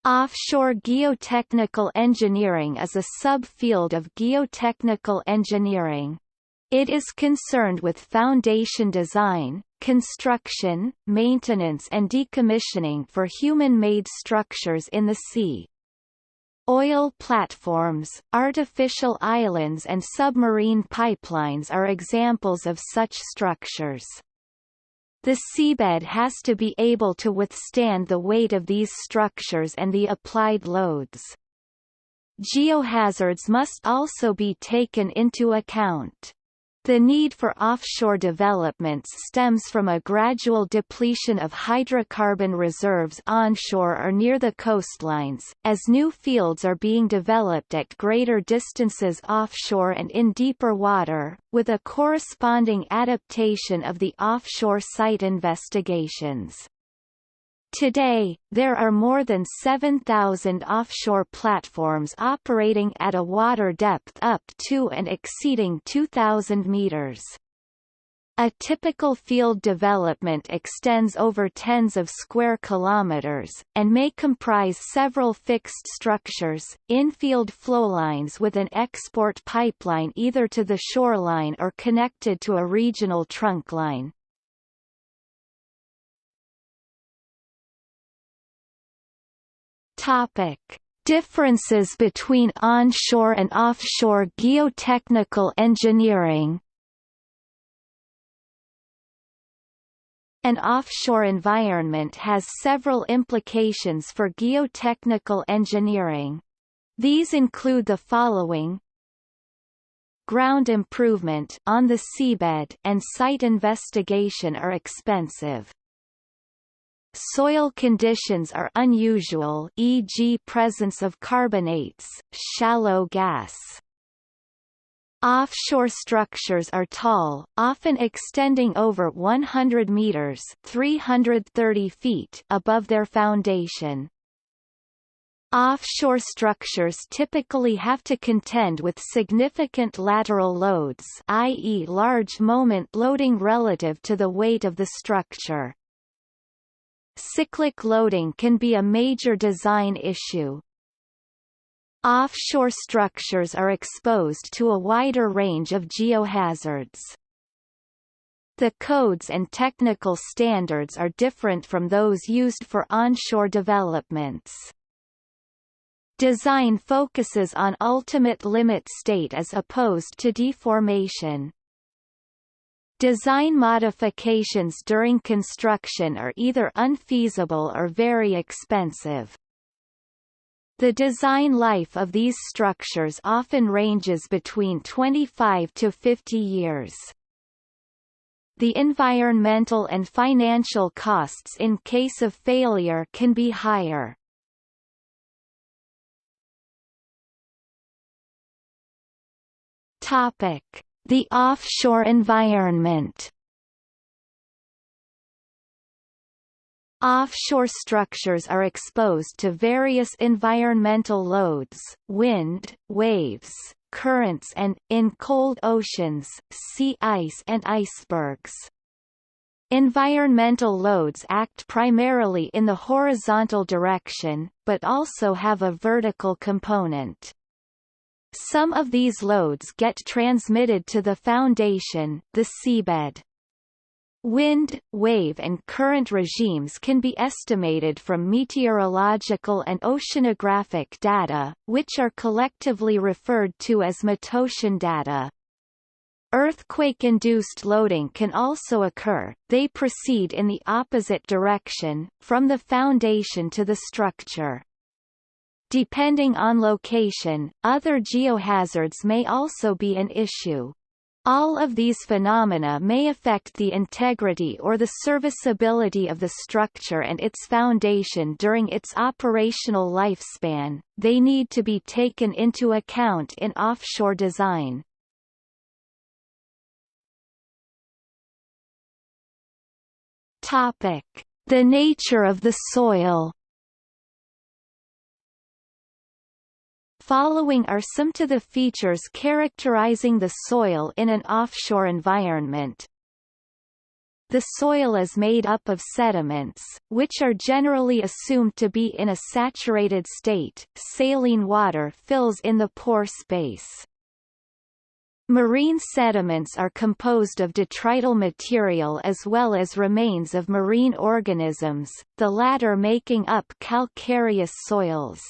Offshore geotechnical engineering is a subfield of geotechnical engineering. It is concerned with foundation design, construction, maintenance and decommissioning for human-made structures in the sea. Oil platforms, artificial islands and submarine pipelines are examples of such structures. The seabed has to be able to withstand the weight of these structures and the applied loads. Geohazards must also be taken into account. The need for offshore developments stems from a gradual depletion of hydrocarbon reserves onshore or near the coastlines, as new fields are being developed at greater distances offshore and in deeper water, with a corresponding adaptation of the offshore site investigations. Today, there are more than 7,000 offshore platforms operating at a water depth up to and exceeding 2,000 meters. A typical field development extends over tens of square kilometers, and may comprise several fixed structures, infield flowlines with an export pipeline either to the shoreline or connected to a regional trunk line. Topic: Differences between onshore and offshore geotechnical engineering. An offshore environment has several implications for geotechnical engineering. These include the following: ground improvement on the seabed and site investigation are expensive. Soil conditions are unusual, e.g. presence of carbonates, shallow gas. Offshore structures are tall, often extending over 100 meters (330 feet) above their foundation. Offshore structures typically have to contend with significant lateral loads, i.e. large moment loading relative to the weight of the structure. Cyclic loading can be a major design issue. Offshore structures are exposed to a wider range of geohazards. The codes and technical standards are different from those used for onshore developments. Design focuses on ultimate limit state as opposed to deformation. Design modifications during construction are either unfeasible or very expensive. The design life of these structures often ranges between 25 to 50 years. The environmental and financial costs in case of failure can be higher. Topic: The offshore environment. Offshore structures are exposed to various environmental loads, wind, waves, currents and, in cold oceans, sea ice and icebergs. Environmental loads act primarily in the horizontal direction, but also have a vertical component. Some of these loads get transmitted to the foundation, the seabed. Wind, wave and current regimes can be estimated from meteorological and oceanographic data, which are collectively referred to as metocean data. Earthquake-induced loading can also occur. They proceed in the opposite direction, from the foundation to the structure. Depending on location, other geohazards may also be an issue. All of these phenomena may affect the integrity or the serviceability of the structure and its foundation during its operational lifespan. They need to be taken into account in offshore design. Topic: The nature of the soil. Following are some of the features characterizing the soil in an offshore environment. the soil is made up of sediments, which are generally assumed to be in a saturated state. Saline water fills in the pore space. Marine sediments are composed of detrital material as well as remains of marine organisms, the latter making up calcareous soils.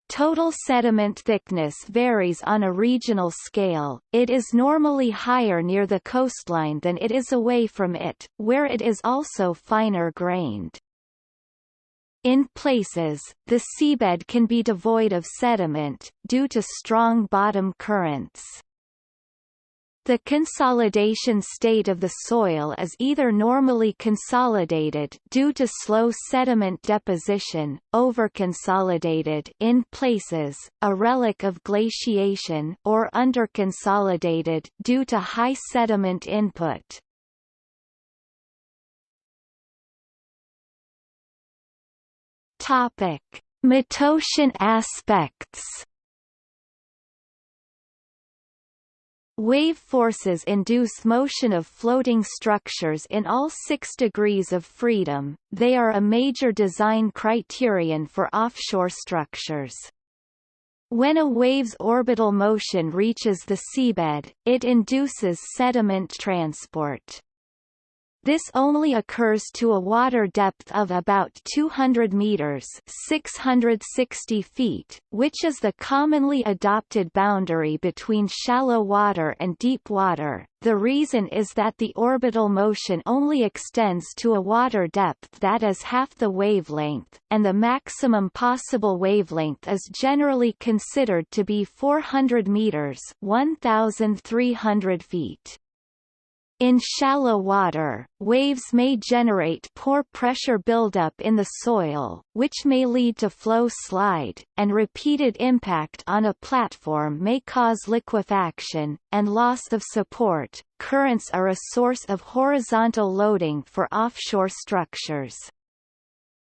Total sediment thickness varies on a regional scale. It is normally higher near the coastline than it is away from it, where it is also finer grained. In places, the seabed can be devoid of sediment, due to strong bottom currents. The consolidation state of the soil is either normally consolidated due to slow sediment deposition, overconsolidated in places, a relic of glaciation, or underconsolidated due to high sediment input. Topic: Metocean aspects. Wave forces induce motion of floating structures in all 6 degrees of freedom. They are a major design criterion for offshore structures. When a wave's orbital motion reaches the seabed, it induces sediment transport. This only occurs to a water depth of about 200 meters (660 feet), which is the commonly adopted boundary between shallow water and deep water. The reason is that the orbital motion only extends to a water depth that is half the wavelength, and the maximum possible wavelength is generally considered to be 400 meters (1,300 feet). In shallow water, waves may generate pore pressure buildup in the soil, which may lead to flow slide, and repeated impact on a platform may cause liquefaction, and loss of support. Currents are a source of horizontal loading for offshore structures.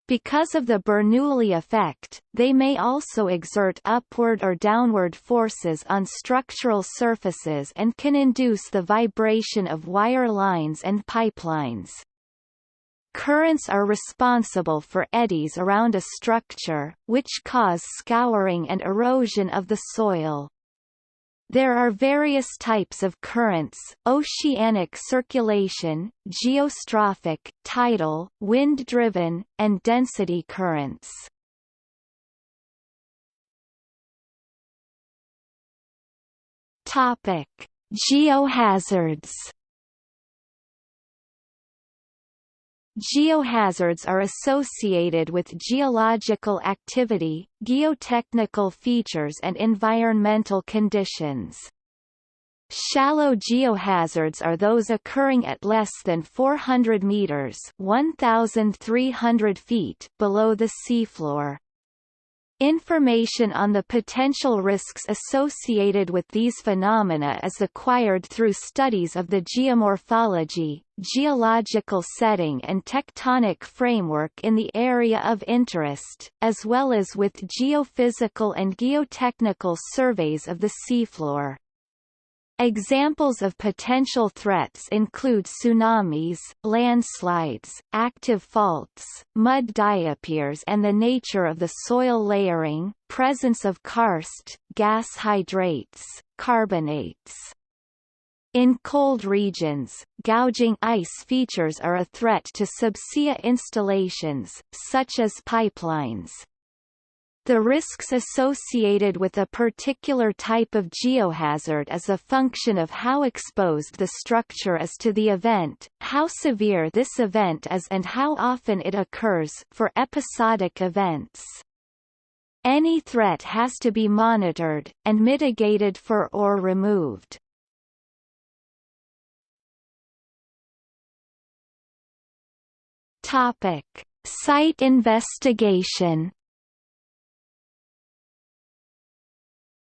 Because of the Bernoulli effect, they may also exert upward or downward forces on structural surfaces and can induce the vibration of wire lines and pipelines. Currents are responsible for eddies around a structure, which cause scouring and erosion of the soil. There are various types of currents: oceanic circulation, geostrophic, tidal, wind-driven, and density currents. Topic: Geohazards. Geohazards are associated with geological activity, geotechnical features and environmental conditions. Shallow geohazards are those occurring at less than 400 meters (1,300 feet) below the seafloor. Information on the potential risks associated with these phenomena is acquired through studies of the geomorphology, geological setting and tectonic framework in the area of interest, as well as with geophysical and geotechnical surveys of the seafloor. Examples of potential threats include tsunamis, landslides, active faults, mud diapirs and the nature of the soil layering, presence of karst, gas hydrates, carbonates. In cold regions, gouging ice features are a threat to subsea installations, such as pipelines. The risks associated with a particular type of geohazard is a function of how exposed the structure is to the event, how severe this event is and how often it occurs. For episodic events, any threat has to be monitored, and mitigated for or removed. Topic: Site investigation.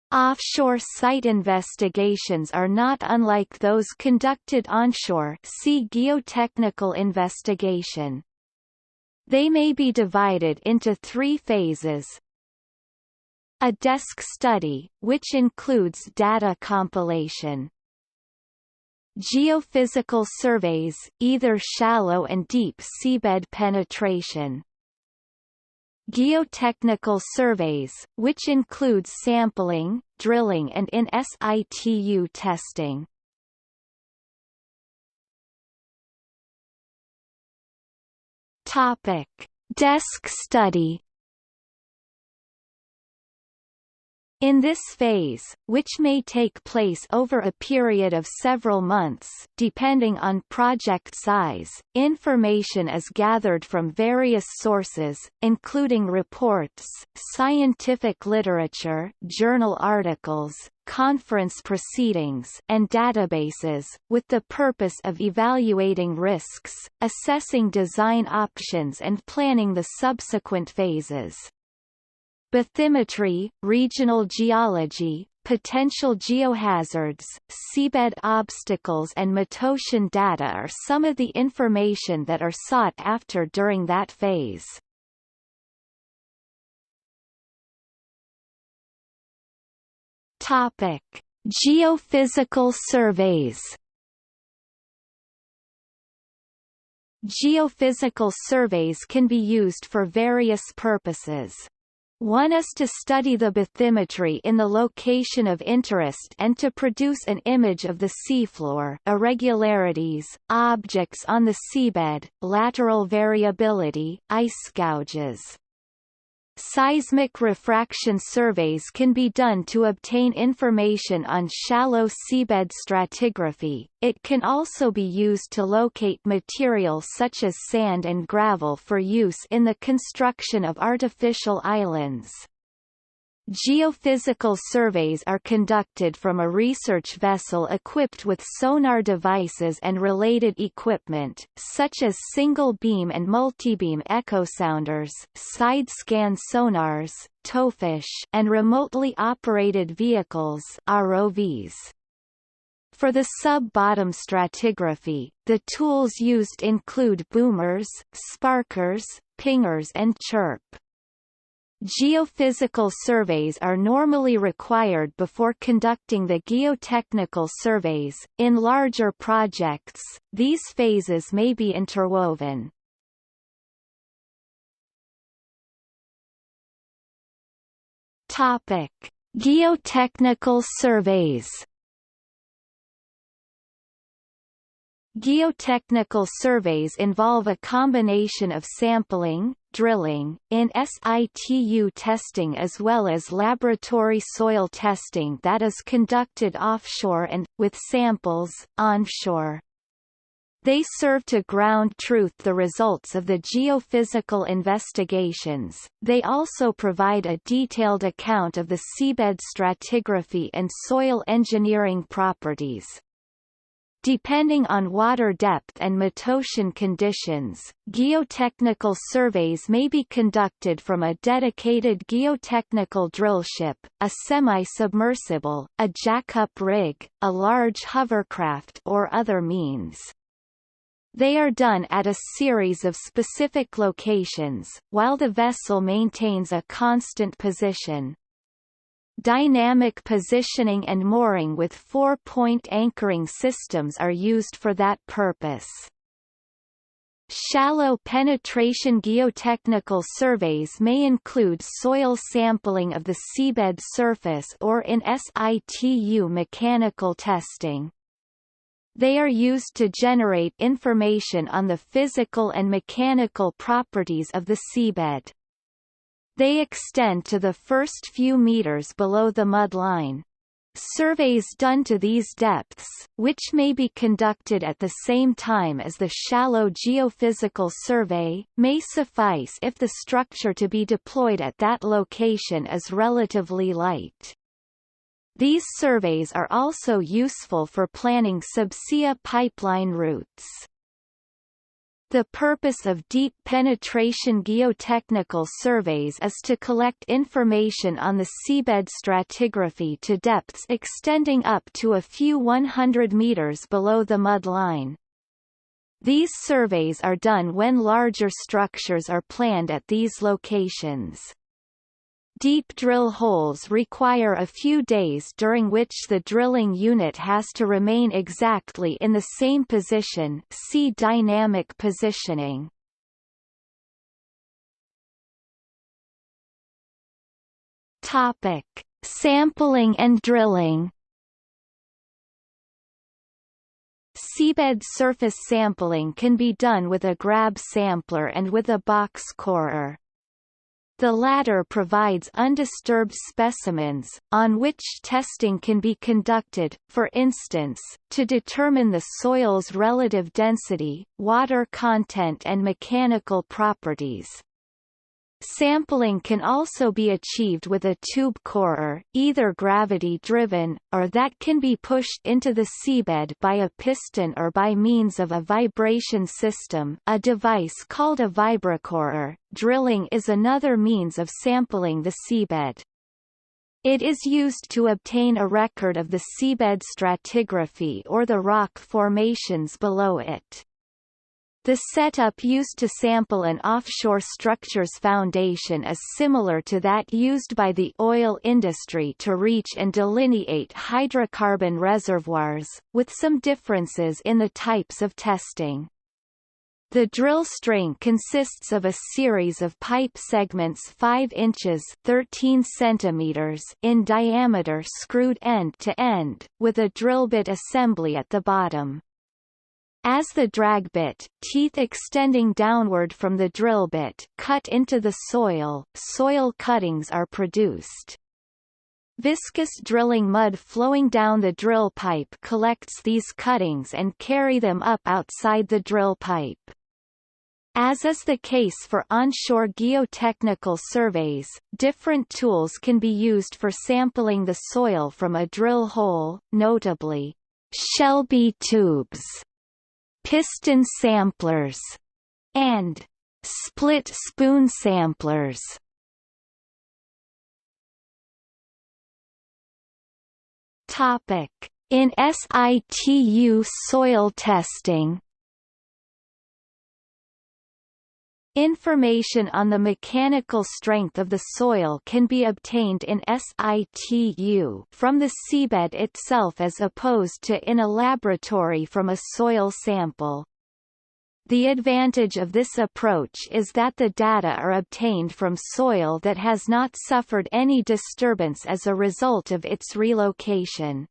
Offshore site investigations are not unlike those conducted onshore. See geotechnical investigation. They may be divided into 3 phases. A desk study, which includes data compilation. Geophysical surveys, either shallow and deep seabed penetration. Geotechnical surveys, which includes sampling, drilling and in situ testing. Topic: Desk study. In this phase, which may take place over a period of several months depending on project size, information is gathered from various sources, including reports, scientific literature, journal articles, conference proceedings, and databases, with the purpose of evaluating risks, assessing design options and planning the subsequent phases. Bathymetry, regional geology, potential geohazards, seabed obstacles and metocean data are some of the information that are sought after during that phase. Topic: Geophysical surveys. Geophysical surveys can be used for various purposes. One is to study the bathymetry in the location of interest and to produce an image of the seafloor, irregularities, objects on the seabed, lateral variability, ice gouges. Seismic refraction surveys can be done to obtain information on shallow seabed stratigraphy. It can also be used to locate material such as sand and gravel for use in the construction of artificial islands. Geophysical surveys are conducted from a research vessel equipped with sonar devices and related equipment, such as single-beam and multibeam echosounders, side-scan sonars, towfish, and remotely operated vehicles (ROVs). For the sub-bottom stratigraphy, the tools used include boomers, sparkers, pingers and chirp. Geophysical surveys are normally required before conducting the geotechnical surveys. In larger projects, these phases may be interwoven. Topic: Geotechnical surveys. Geotechnical surveys involve a combination of sampling, drilling, in situ testing as well as laboratory soil testing that is conducted offshore and, with samples, onshore. They serve to ground truth the results of the geophysical investigations. They also provide a detailed account of the seabed stratigraphy and soil engineering properties. Depending on water depth and metocean conditions, geotechnical surveys may be conducted from a dedicated geotechnical drillship, a semi-submersible, a jack-up rig, a large hovercraft or other means. They are done at a series of specific locations, while the vessel maintains a constant position. Dynamic positioning and mooring with 4-point anchoring systems are used for that purpose. Shallow penetration geotechnical surveys may include soil sampling of the seabed surface or in situ mechanical testing. They are used to generate information on the physical and mechanical properties of the seabed. They extend to the first few meters below the mudline. Surveys done to these depths, which may be conducted at the same time as the shallow geophysical survey, may suffice if the structure to be deployed at that location is relatively light. These surveys are also useful for planning subsea pipeline routes. The purpose of deep penetration geotechnical surveys is to collect information on the seabed stratigraphy to depths extending up to a few 100 meters below the mudline. These surveys are done when larger structures are planned at these locations. Deep drill holes require a few days during which the drilling unit has to remain exactly in the same position. See dynamic positioning. Topic: Sampling and drilling. Seabed surface sampling can be done with a grab sampler and with a box corer. The latter provides undisturbed specimens, on which testing can be conducted, for instance, to determine the soil's relative density, water content and mechanical properties. Sampling can also be achieved with a tube corer, either gravity-driven, or that can be pushed into the seabed by a piston or by means of a vibration system, a device called a vibracorer. Drilling is another means of sampling the seabed. It is used to obtain a record of the seabed stratigraphy or the rock formations below it. The setup used to sample an offshore structure's foundation is similar to that used by the oil industry to reach and delineate hydrocarbon reservoirs, with some differences in the types of testing. The drill string consists of a series of pipe segments 5 inches (13 centimeters) in diameter screwed end to end, with a drill bit assembly at the bottom. As the drag bit, teeth extending downward from the drill bit, cut into the soil, soil cuttings are produced. Viscous drilling mud flowing down the drill pipe collects these cuttings and carry them up outside the drill pipe. As is the case for onshore geotechnical surveys, different tools can be used for sampling the soil from a drill hole, notably, Shelby tubes, piston samplers, and split spoon samplers. Topic: In situ soil testing. Information on the mechanical strength of the soil can be obtained in situ from the seabed itself as opposed to in a laboratory from a soil sample. The advantage of this approach is that the data are obtained from soil that has not suffered any disturbance as a result of its relocation.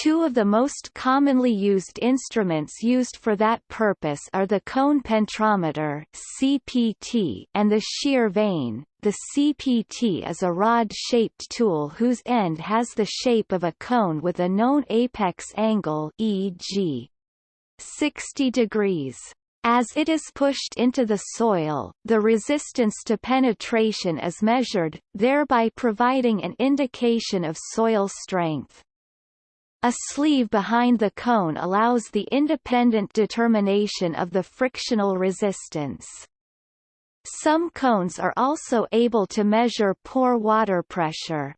Two of the most commonly used instruments used for that purpose are the cone pentrometer (CPT) and the shear vane. The CPT is a rod-shaped tool whose end has the shape of a cone with a known apex angle, e.g., 60 degrees. As it is pushed into the soil, the resistance to penetration is measured, thereby providing an indication of soil strength. A sleeve behind the cone allows the independent determination of the frictional resistance. Some cones are also able to measure pore water pressure.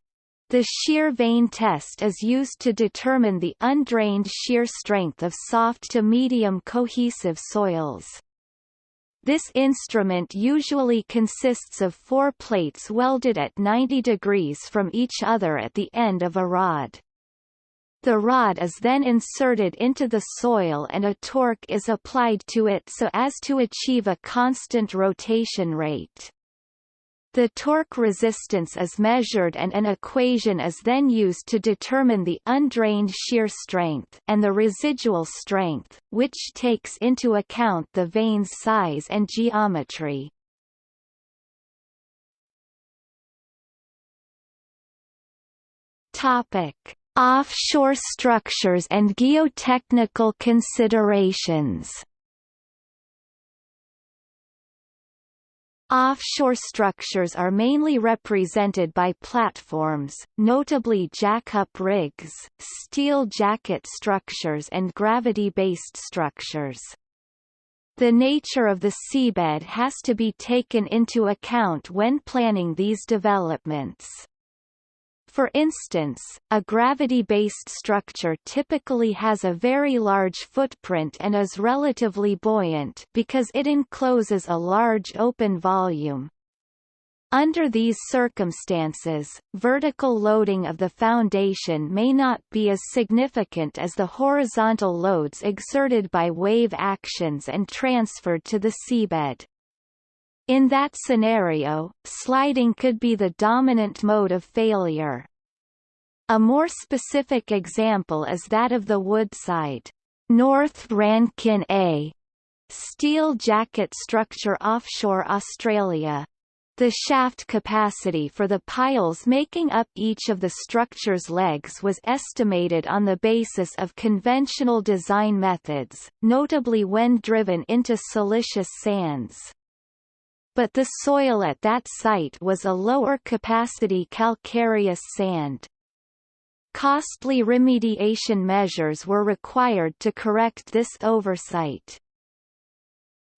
The shear vane test is used to determine the undrained shear strength of soft to medium cohesive soils. This instrument usually consists of 4 plates welded at 90 degrees from each other at the end of a rod. The rod is then inserted into the soil and a torque is applied to it so as to achieve a constant rotation rate. The torque resistance is measured and an equation is then used to determine the undrained shear strength, and the residual strength, which takes into account the vane's size and geometry. Topic: Offshore structures and geotechnical considerations. Offshore structures are mainly represented by platforms, notably jack-up rigs, steel jacket structures and gravity-based structures. The nature of the seabed has to be taken into account when planning these developments. For instance, a gravity-based structure typically has a very large footprint and is relatively buoyant because it encloses a large open volume. Under these circumstances, vertical loading of the foundation may not be as significant as the horizontal loads exerted by wave actions and transferred to the seabed. In that scenario, sliding could be the dominant mode of failure. A more specific example is that of the Woodside North Rankin A steel jacket structure offshore Australia. The shaft capacity for the piles making up each of the structure's legs was estimated on the basis of conventional design methods, notably when driven into silicious sands. But the soil at that site was a lower capacity calcareous sand. Costly remediation measures were required to correct this oversight.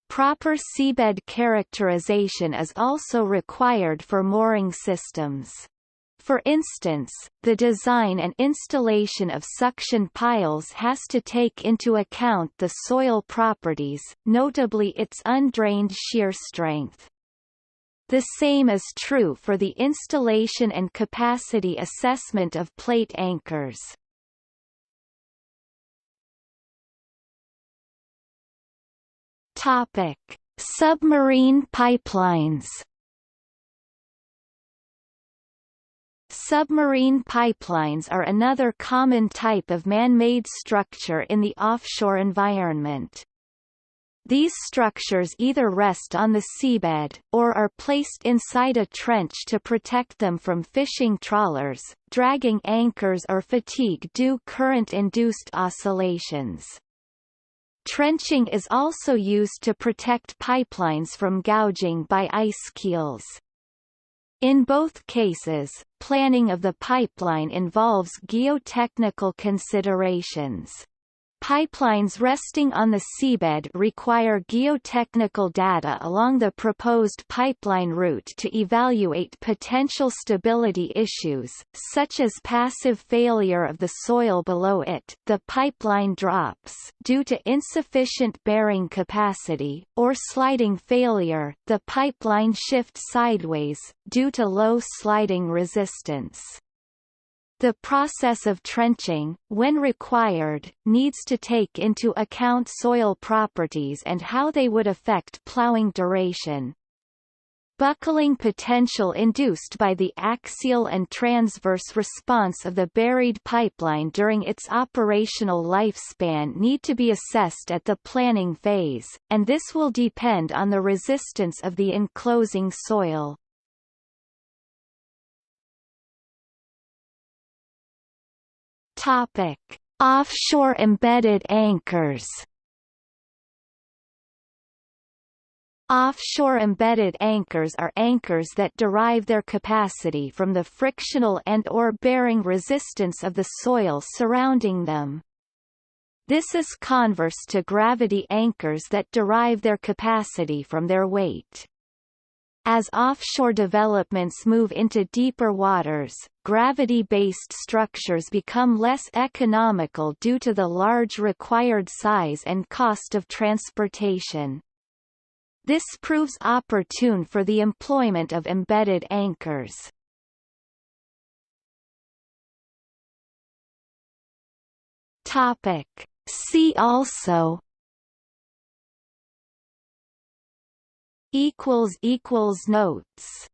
Proper seabed characterization is also required for mooring systems. For instance, the design and installation of suction piles has to take into account the soil properties, notably its undrained shear strength. The same is true for the installation and capacity assessment of plate anchors. Topic: Submarine pipelines. Submarine pipelines are another common type of man-made structure in the offshore environment. These structures either rest on the seabed, or are placed inside a trench to protect them from fishing trawlers, dragging anchors or fatigue due current-induced oscillations. Trenching is also used to protect pipelines from gouging by ice keels. In both cases, planning of the pipeline involves geotechnical considerations. Pipelines resting on the seabed require geotechnical data along the proposed pipeline route to evaluate potential stability issues, such as passive failure of the soil below it, the pipeline drops due to insufficient bearing capacity, or sliding failure, the pipeline shift sideways, due to low sliding resistance. The process of trenching, when required, needs to take into account soil properties and how they would affect plowing duration. Buckling potential induced by the axial and transverse response of the buried pipeline during its operational lifespan need to be assessed at the planning phase, and this will depend on the resistance of the enclosing soil. Topic: Offshore embedded anchors. Offshore embedded anchors are anchors that derive their capacity from the frictional and/or bearing resistance of the soil surrounding them. This is converse to gravity anchors that derive their capacity from their weight. As offshore developments move into deeper waters, gravity-based structures become less economical due to the large required size and cost of transportation. This proves opportune for the employment of embedded anchors. Topic: See also Notes